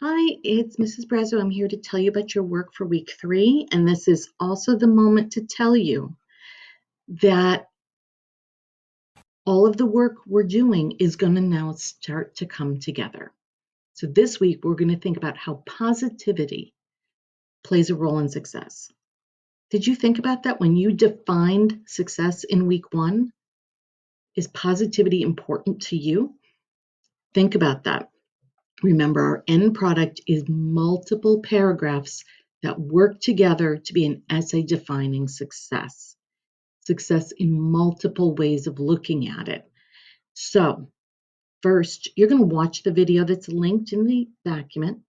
Hi, it's Mrs. Brazeau. I'm here to tell you about your work for week 3, and this is also the moment to tell you that all of the work we're doing is going to now start to come together. So this week, we're going to think about how positivity plays a role in success. Did you think about that when you defined success in week 1? Is positivity important to you? Think about that. Remember, our end product is multiple paragraphs that work together to be an essay defining success. Success in multiple ways of looking at it. So, first, you're going to watch the video that's linked in the document.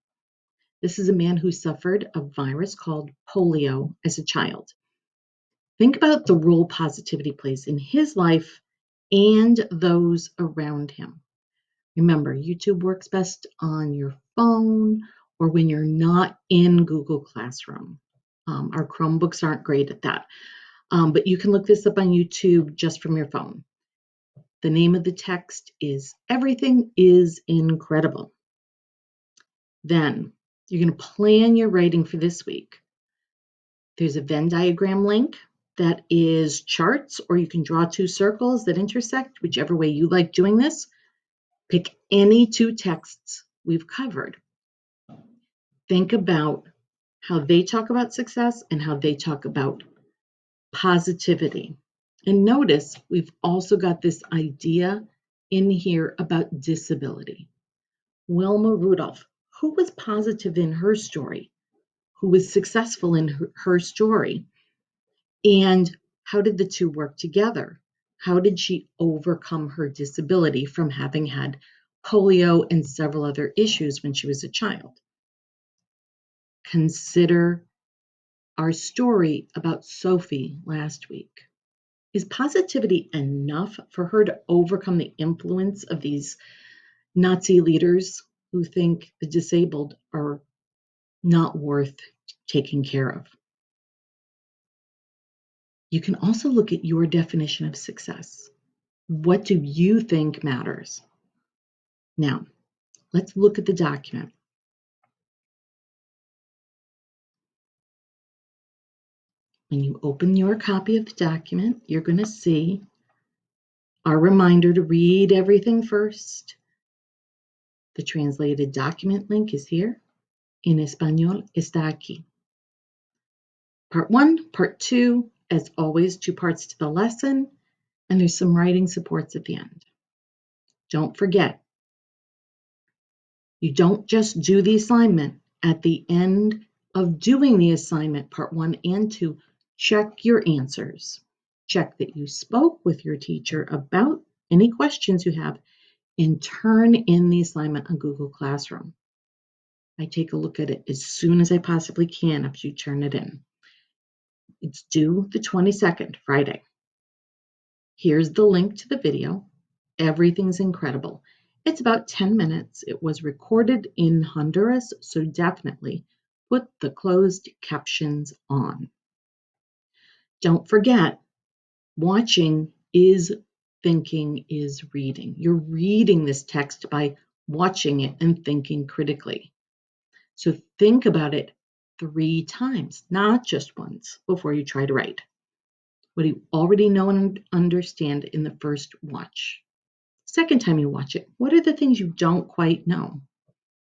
This is a man who suffered a virus called polio as a child. Think about the role positivity plays in his life and those around him. Remember, YouTube works best on your phone or when you're not in Google Classroom. Our Chromebooks aren't great at that, but you can look this up on YouTube just from your phone. The name of the text is Everything is Incredible. Then you're going to plan your writing for this week. There's a Venn diagram link that is charts, or you can draw 2 circles that intersect, whichever way you like doing this. Pick any 2 texts we've covered. Think about how they talk about success and how they talk about positivity. And notice we've also got this idea in here about disability. Wilma Rudolph, who was positive in her story, who was successful in her story, and how did the 2 work together? How did she overcome her disability from having had polio and several other issues when she was a child? Consider our story about Sophie last week. Is positivity enough for her to overcome the influence of these Nazi leaders who think the disabled are not worth taking care of? You can also look at your definition of success. What do you think matters? Now, let's look at the document. When you open your copy of the document, you're going to see our reminder to read everything first. The translated document link is here. En español está aquí. Part 1, Part 2, as always, 2 parts to the lesson, and there's some writing supports at the end. Don't forget, you don't just do the assignment. At the end of doing the assignment, Part 1 and 2, check your answers. Check that you spoke with your teacher about any questions you have, and turn in the assignment on Google Classroom. I take a look at it as soon as I possibly can after you turn it in. It's due the 22nd, Friday. Here's the link to the video. Everything's incredible. It's about 10 minutes. It was recorded in Honduras, so definitely put the closed captions on. Don't forget, watching is thinking is reading. You're reading this text by watching it and thinking critically. So think about it 3 times, not just once, before you try to write. What do you already know and understand in the first watch? Second time you watch it, what are the things you don't quite know?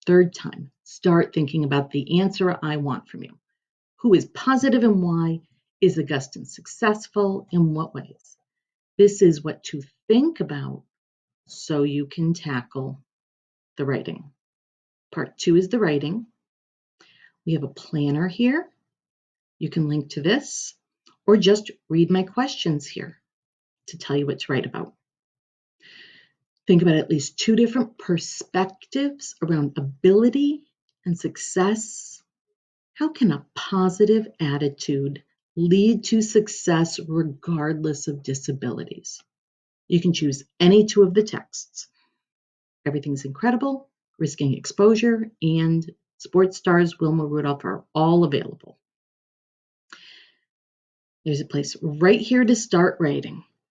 Third time, start thinking about the answer I want from you. Who is positive and why? Is Augustine successful? In what ways? This is what to think about so you can tackle the writing. Part 2 is the writing. We have a planner here. You can link to this or just read my questions here to tell you what to write about. Think about at least 2 different perspectives around ability and success. How can a positive attitude lead to success regardless of disabilities? You can choose any 2 of the texts. Everything's Incredible, Risking Exposure, and Sports Stars Wilma Rudolph are all available. There's a place right here to start writing.